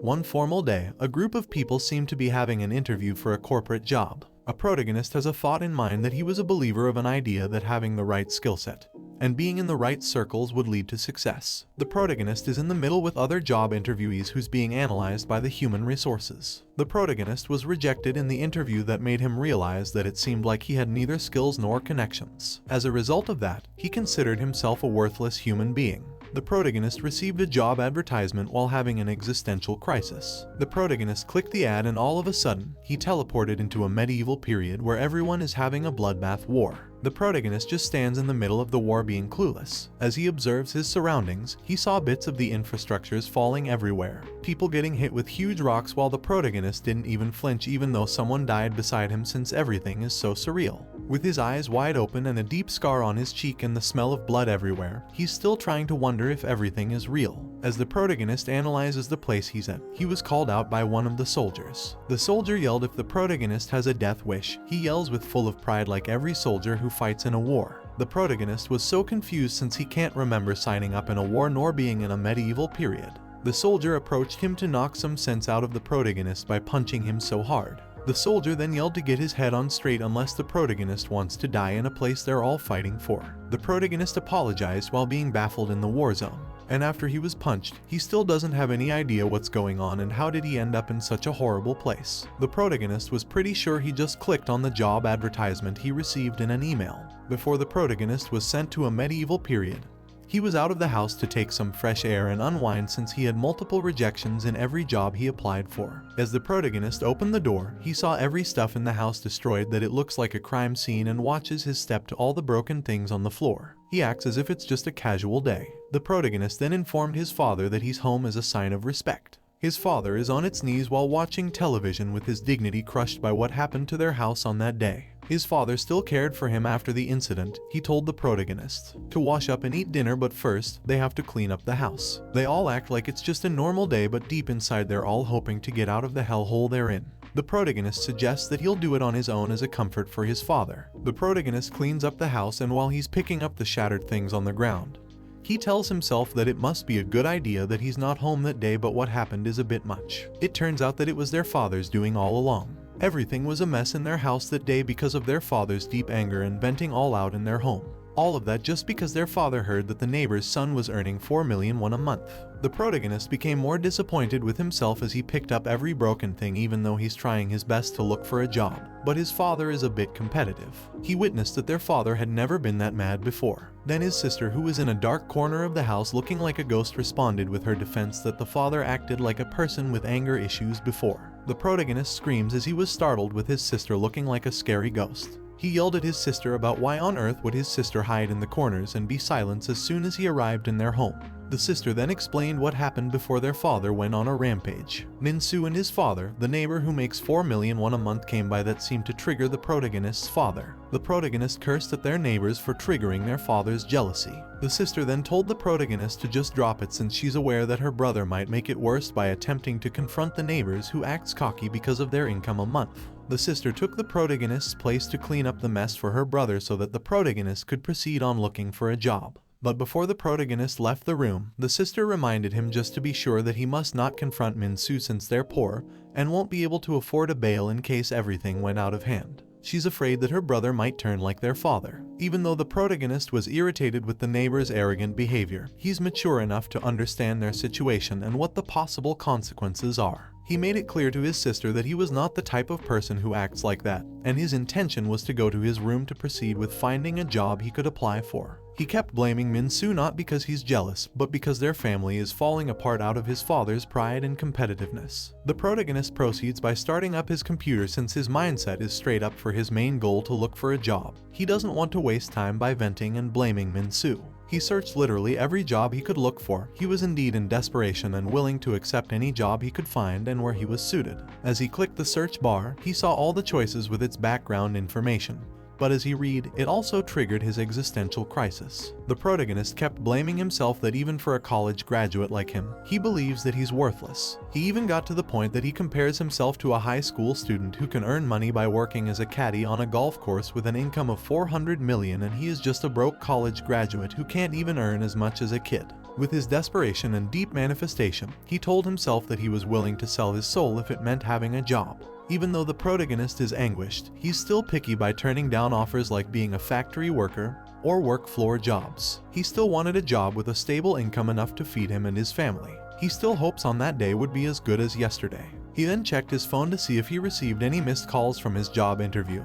One formal day, a group of people seem to be having an interview for a corporate job. A protagonist has a thought in mind that he was a believer of an idea that having the right skill set and being in the right circles would lead to success. The protagonist is in the middle with other job interviewees who's being analyzed by the human resources. The protagonist was rejected in the interview that made him realize that it seemed like he had neither skills nor connections. As a result of that, he considered himself a worthless human being. The protagonist received a job advertisement while having an existential crisis. The protagonist clicked the ad and all of a sudden, he teleported into a medieval period where everyone is having a bloodbath war. The protagonist just stands in the middle of the war being clueless. As he observes his surroundings, he saw bits of the infrastructures falling everywhere, people getting hit with huge rocks while the protagonist didn't even flinch even though someone died beside him since everything is so surreal. With his eyes wide open and a deep scar on his cheek and the smell of blood everywhere, he's still trying to wonder if everything is real. As the protagonist analyzes the place he's at, he was called out by one of the soldiers. The soldier yelled if the protagonist has a death wish. He yells with full of pride like every soldier who fights in a war. The protagonist was so confused since he can't remember signing up in a war nor being in a medieval period. The soldier approached him to knock some sense out of the protagonist by punching him so hard. The soldier then yelled to get his head on straight unless the protagonist wants to die in a place they're all fighting for. The protagonist apologized while being baffled in the war zone. And after he was punched, he still doesn't have any idea what's going on and how did he end up in such a horrible place. The protagonist was pretty sure he just clicked on the job advertisement he received in an email. Before the protagonist was sent to a medieval period, he was out of the house to take some fresh air and unwind since he had multiple rejections in every job he applied for. As the protagonist opened the door, he saw every stuff in the house destroyed that it looks like a crime scene and watches his step to all the broken things on the floor. He acts as if it's just a casual day. The protagonist then informed his father that he's home as a sign of respect. His father is on its knees while watching television with his dignity crushed by what happened to their house on that day. His father still cared for him after the incident. He told the protagonist to wash up and eat dinner, but first, they have to clean up the house. They all act like it's just a normal day, but deep inside they're all hoping to get out of the hellhole they're in. The protagonist suggests that he'll do it on his own as a comfort for his father. The protagonist cleans up the house, and while he's picking up the shattered things on the ground, he tells himself that it must be a good idea that he's not home that day, but what happened is a bit much. It turns out that it was their father's doing all along. Everything was a mess in their house that day because of their father's deep anger and venting all out in their home. All of that just because their father heard that the neighbor's son was earning 4 million a month. The protagonist became more disappointed with himself as he picked up every broken thing even though he's trying his best to look for a job. But his father is a bit competitive. He witnessed that their father had never been that mad before. Then his sister, who was in a dark corner of the house looking like a ghost, responded with her defense that the father acted like a person with anger issues before. The protagonist screams as he was startled with his sister looking like a scary ghost. He yelled at his sister about why on earth would his sister hide in the corners and be silenced as soon as he arrived in their home. The sister then explained what happened before their father went on a rampage. Min-soo and his father, the neighbor who makes 4 million a month, came by that seemed to trigger the protagonist's father. The protagonist cursed at their neighbors for triggering their father's jealousy. The sister then told the protagonist to just drop it since she's aware that her brother might make it worse by attempting to confront the neighbors who acts cocky because of their income a month. The sister took the protagonist's place to clean up the mess for her brother so that the protagonist could proceed on looking for a job. But before the protagonist left the room, the sister reminded him just to be sure that he must not confront Min-soo since they're poor and won't be able to afford a bail in case everything went out of hand. She's afraid that her brother might turn like their father. Even though the protagonist was irritated with the neighbor's arrogant behavior, he's mature enough to understand their situation and what the possible consequences are. He made it clear to his sister that he was not the type of person who acts like that, and his intention was to go to his room to proceed with finding a job he could apply for. He kept blaming Min-soo not because he's jealous, but because their family is falling apart out of his father's pride and competitiveness. The protagonist proceeds by starting up his computer since his mindset is straight up for his main goal to look for a job. He doesn't want to waste time by venting and blaming Min-soo. He searched literally every job he could look for. He was indeed in desperation and willing to accept any job he could find and where he was suited. As he clicked the search bar, he saw all the choices with its background information. But as he read, it also triggered his existential crisis. The protagonist kept blaming himself that even for a college graduate like him, he believes that he's worthless. He even got to the point that he compares himself to a high school student who can earn money by working as a caddy on a golf course with an income of 400 million, and he is just a broke college graduate who can't even earn as much as a kid. With his desperation and deep manifestation, he told himself that he was willing to sell his soul if it meant having a job. Even though the protagonist is anguished, he's still picky by turning down offers like being a factory worker or work floor jobs. He still wanted a job with a stable income enough to feed him and his family. He still hopes on that day would be as good as yesterday. He then checked his phone to see if he received any missed calls from his job interview.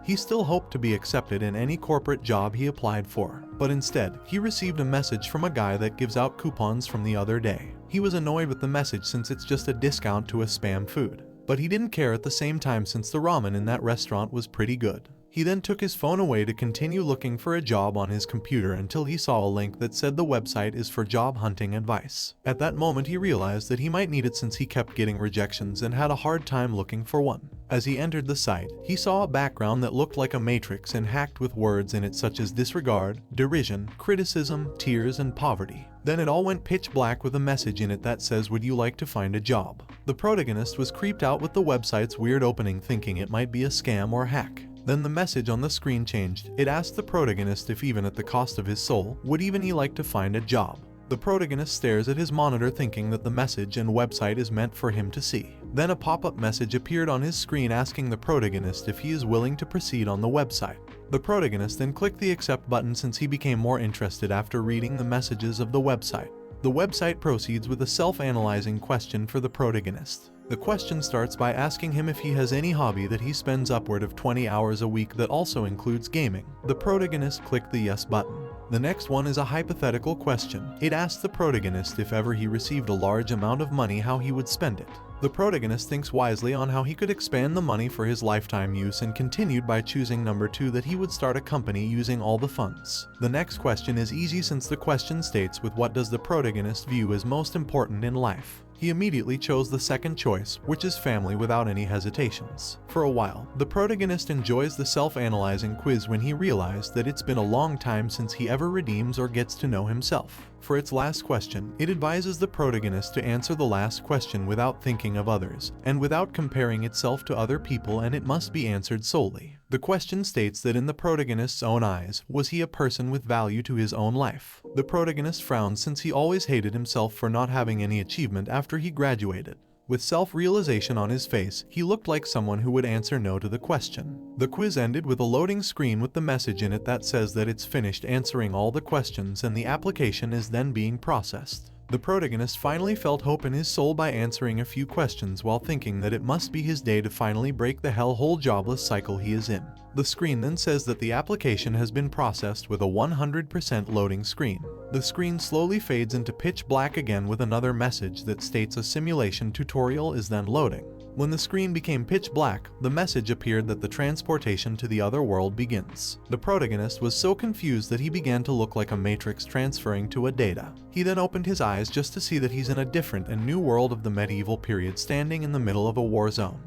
He still hoped to be accepted in any corporate job he applied for, but instead, he received a message from a guy that gives out coupons from the other day. He was annoyed with the message since it's just a discount to a spam food, but he didn't care at the same time since the ramen in that restaurant was pretty good. He then took his phone away to continue looking for a job on his computer until he saw a link that said the website is for job hunting advice. At that moment he realized that he might need it since he kept getting rejections and had a hard time looking for one. As he entered the site, he saw a background that looked like a matrix and hacked with words in it such as disregard, derision, criticism, tears, and poverty. Then it all went pitch black with a message in it that says, "Would you like to find a job?" The protagonist was creeped out with the website's weird opening, thinking it might be a scam or hack. Then the message on the screen changed. It asked the protagonist if, even at the cost of his soul, would even he like to find a job. The protagonist stares at his monitor thinking that the message and website is meant for him to see. Then a pop-up message appeared on his screen asking the protagonist if he is willing to proceed on the website. The protagonist then clicked the accept button since he became more interested after reading the messages of the website. The website proceeds with a self-analyzing question for the protagonist. The question starts by asking him if he has any hobby that he spends upward of 20 hours a week that also includes gaming. The protagonist clicked the yes button. The next one is a hypothetical question. It asks the protagonist if ever he received a large amount of money, how he would spend it. The protagonist thinks wisely on how he could expand the money for his lifetime use and continued by choosing number 2, that he would start a company using all the funds. The next question is easy since the question states, with what does the protagonist view as most important in life? He immediately chose the second choice, which is family, without any hesitations. For a while, the protagonist enjoys the self-analyzing quiz when he realized that it's been a long time since he ever redeems or gets to know himself. For its last question, it advises the protagonist to answer the last question without thinking of others, and without comparing itself to other people, and it must be answered solely. The question states that in the protagonist's own eyes, was he a person with value to his own life? The protagonist frowned since he always hated himself for not having any achievement after he graduated. With self-realization on his face, he looked like someone who would answer no to the question. The quiz ended with a loading screen with the message in it that says that it's finished answering all the questions and the application is then being processed. The protagonist finally felt hope in his soul by answering a few questions while thinking that it must be his day to finally break the hellhole jobless cycle he is in. The screen then says that the application has been processed with a 100% loading screen. The screen slowly fades into pitch black again with another message that states a simulation tutorial is then loading. When the screen became pitch black, the message appeared that the transportation to the other world begins. The protagonist was so confused that he began to look like a matrix transferring to a data. He then opened his eyes just to see that he's in a different and new world of the medieval period, standing in the middle of a war zone.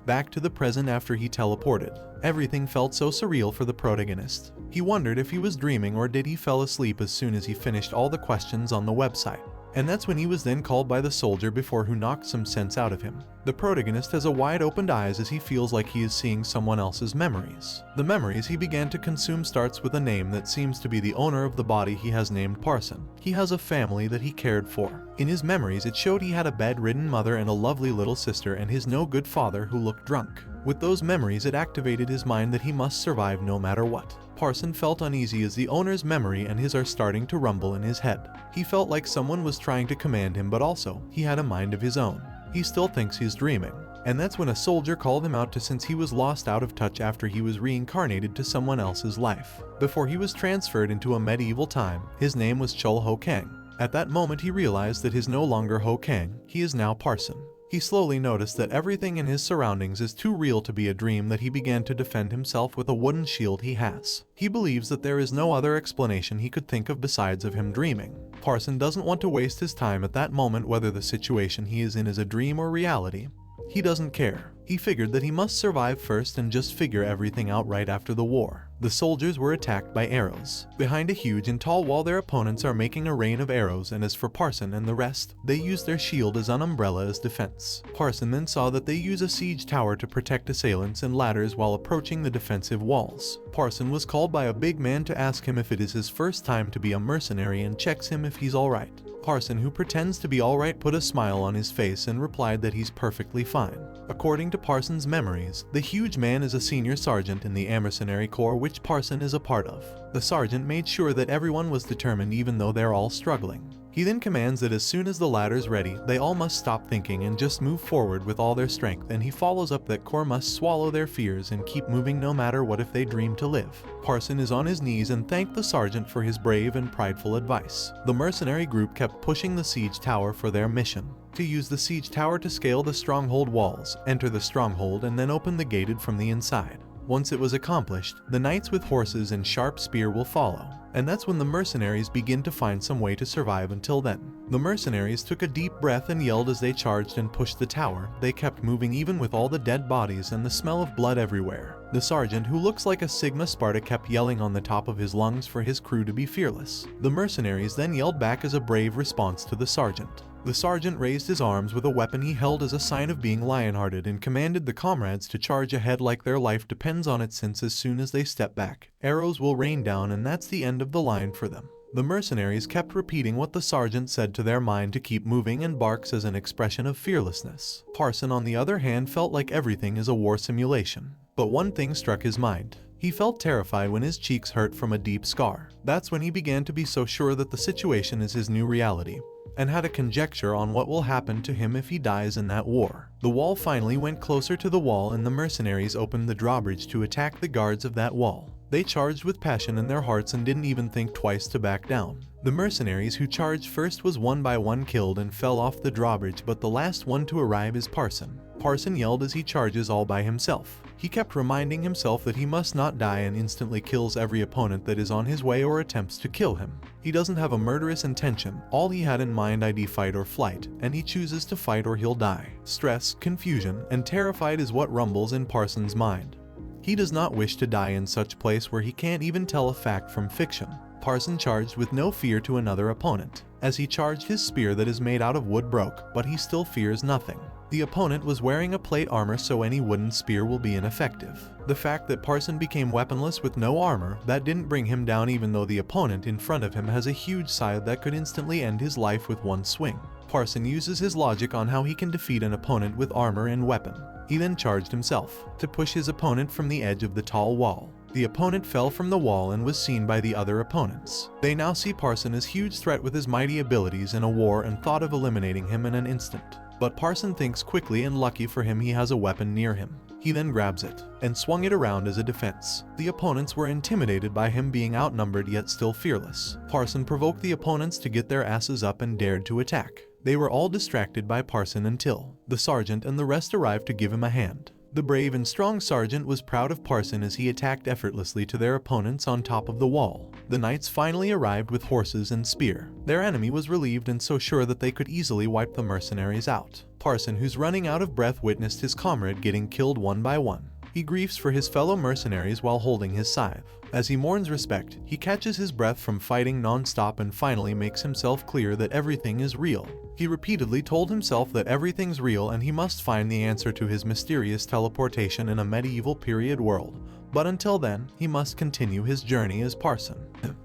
Back to the present after he teleported. Everything felt so surreal for the protagonist. He wondered if he was dreaming or did he fell asleep as soon as he finished all the questions on the website. And that's when he was then called by the soldier before who knocked some sense out of him. The protagonist has a wide-opened eyes as he feels like he is seeing someone else's memories. The memories he began to consume starts with a name that seems to be the owner of the body he has named Parson. He has a family that he cared for. In his memories it showed he had a bedridden mother and a lovely little sister and his no-good father who looked drunk. With those memories it activated his mind that he must survive no matter what. Parson felt uneasy as the owner's memory and his are starting to rumble in his head. He felt like someone was trying to command him, but also, he had a mind of his own. He still thinks he's dreaming. And that's when a soldier called him out since he was lost out of touch after he was reincarnated to someone else's life. Before he was transferred into a medieval time, his name was Chul Ho Kang. At that moment he realized that he's no longer Ho Kang, he is now Parson. He slowly noticed that everything in his surroundings is too real to be a dream, that he began to defend himself with a wooden shield he has. He believes that there is no other explanation he could think of besides of him dreaming. Parson doesn't want to waste his time at that moment whether the situation he is in is a dream or reality. He doesn't care. He figured that he must survive first and just figure everything out right after the war. The soldiers were attacked by arrows. Behind a huge and tall wall their opponents are making a rain of arrows, and as for Parson and the rest, they use their shield as an umbrella as defense. Parson then saw that they use a siege tower to protect assailants and ladders while approaching the defensive walls. Parson was called by a big man to ask him if it is his first time to be a mercenary and checks him if he's alright. Parson, who pretends to be alright, put a smile on his face and replied that he's perfectly fine. According to Parson's memories, the huge man is a senior sergeant in the mercenary corps which Parson is a part of. The sergeant made sure that everyone was determined even though they're all struggling. He then commands that as soon as the ladder's ready, they all must stop thinking and just move forward with all their strength, and he follows up that corps must swallow their fears and keep moving no matter what if they dream to live. Parson is on his knees and thanked the sergeant for his brave and prideful advice. The mercenary group kept pushing the siege tower for their mission. To use the siege tower to scale the stronghold walls, enter the stronghold and then open the gated from the inside. Once it was accomplished, the knights with horses and sharp spear will follow. And that's when the mercenaries begin to find some way to survive. Until then, the mercenaries took a deep breath and yelled as they charged and pushed the tower. They kept moving even with all the dead bodies and the smell of blood everywhere. The sergeant, who looks like a Sigma Sparta, kept yelling on the top of his lungs for his crew to be fearless. The mercenaries then yelled back as a brave response to the sergeant. The sergeant raised his arms with a weapon he held as a sign of being lion-hearted and commanded the comrades to charge ahead like their life depends on it, since as soon as they step back, arrows will rain down, and that's the end of the line for them. The mercenaries kept repeating what the sergeant said to their mind to keep moving and barks as an expression of fearlessness. Parson, on the other hand, felt like everything is a war simulation. But one thing struck his mind. He felt terrified when his cheeks hurt from a deep scar. That's when he began to be so sure that the situation is his new reality, and had a conjecture on what will happen to him if he dies in that war. The wall finally went closer to the wall, and the mercenaries opened the drawbridge to attack the guards of that wall. They charged with passion in their hearts and didn't even think twice to back down. The mercenaries who charged first was one by one killed and fell off the drawbridge, but the last one to arrive is Parson. Parson yelled as he charges all by himself. He kept reminding himself that he must not die and instantly kills every opponent that is on his way or attempts to kill him. He doesn't have a murderous intention. All he had in mind ID fight or flight, and he chooses to fight or he'll die. Stress, confusion, and terrified is what rumbles in Parson's mind. He does not wish to die in such place where he can't even tell a fact from fiction. Parson charged with no fear to another opponent. As he charged, his spear that is made out of wood broke, but he still fears nothing. The opponent was wearing a plate armor, so any wooden spear will be ineffective. The fact that Parson became weaponless with no armor, that didn't bring him down, even though the opponent in front of him has a huge scythe that could instantly end his life with one swing. Parson uses his logic on how he can defeat an opponent with armor and weapon. He then charged himself to push his opponent from the edge of the tall wall. The opponent fell from the wall and was seen by the other opponents. They now see Parson as a huge threat with his mighty abilities in a war and thought of eliminating him in an instant. But Parson thinks quickly, and lucky for him he has a weapon near him. He then grabs it and swung it around as a defense. The opponents were intimidated by him being outnumbered yet still fearless. Parson provoked the opponents to get their asses up and dared to attack. They were all distracted by Parson until the sergeant and the rest arrived to give him a hand. The brave and strong sergeant was proud of Parson as he attacked effortlessly to their opponents on top of the wall. The knights finally arrived with horses and spear. Their enemy was relieved and so sure that they could easily wipe the mercenaries out. Parson, who's running out of breath, witnessed his comrade getting killed one by one. He grieves for his fellow mercenaries while holding his scythe. As he mourns respect, he catches his breath from fighting non-stop and finally makes himself clear that everything is real. He repeatedly told himself that everything's real and he must find the answer to his mysterious teleportation in a medieval period world. But until then, he must continue his journey as Parson.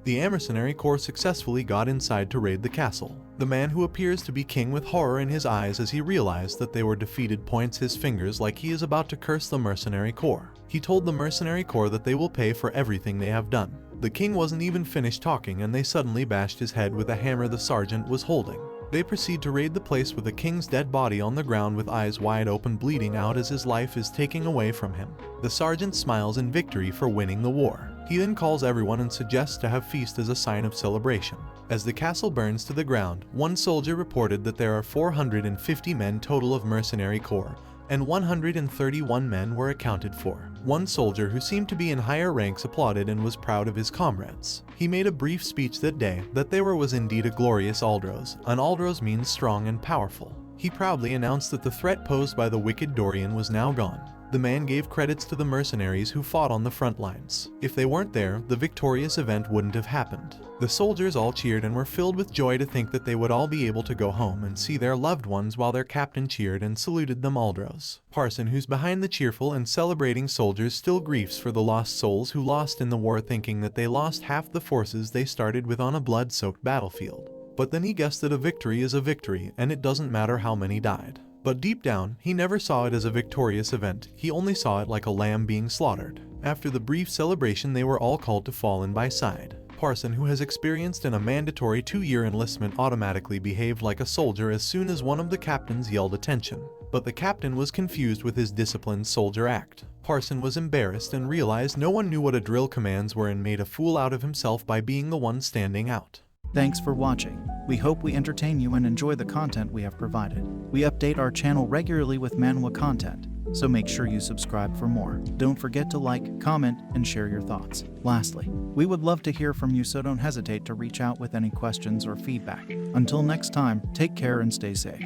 The mercenary corps successfully got inside to raid the castle. The man, who appears to be king with horror in his eyes as he realized that they were defeated, points his fingers like he is about to curse the mercenary corps. He told the mercenary corps that they will pay for everything they have done. The king wasn't even finished talking and they suddenly bashed his head with a hammer the sergeant was holding. They proceed to raid the place with the king's dead body on the ground with eyes wide open, bleeding out as his life is taken away from him. The sergeant smiles in victory for winning the war. He then calls everyone and suggests to have feast as a sign of celebration. As the castle burns to the ground, one soldier reported that there are 450 men total of mercenary corps, and 131 men were accounted for. One soldier, who seemed to be in higher ranks, applauded and was proud of his comrades. He made a brief speech that day that there was indeed a glorious Aldros. An Aldros means strong and powerful. He proudly announced that the threat posed by the wicked Dorian was now gone. The man gave credits to the mercenaries who fought on the front lines. If they weren't there, the victorious event wouldn't have happened. The soldiers all cheered and were filled with joy to think that they would all be able to go home and see their loved ones while their captain cheered and saluted them Aldros. Parson, who's behind the cheerful and celebrating soldiers, still grieves for the lost souls who lost in the war, thinking that they lost half the forces they started with on a blood-soaked battlefield. But then he guessed that a victory is a victory and it doesn't matter how many died. But deep down, he never saw it as a victorious event, he only saw it like a lamb being slaughtered. After the brief celebration, they were all called to fall in by side. Parson, who has experienced in a mandatory 2-year enlistment, automatically behaved like a soldier as soon as one of the captains yelled attention. But the captain was confused with his disciplined soldier act. Parson was embarrassed and realized no one knew what a drill commands were and made a fool out of himself by being the one standing out. Thanks for watching. We hope we entertain you and enjoy the content we have provided. We update our channel regularly with manhwa content, so make sure you subscribe for more. Don't forget to like, comment, and share your thoughts. Lastly, we would love to hear from you, so don't hesitate to reach out with any questions or feedback. Until next time, take care and stay safe.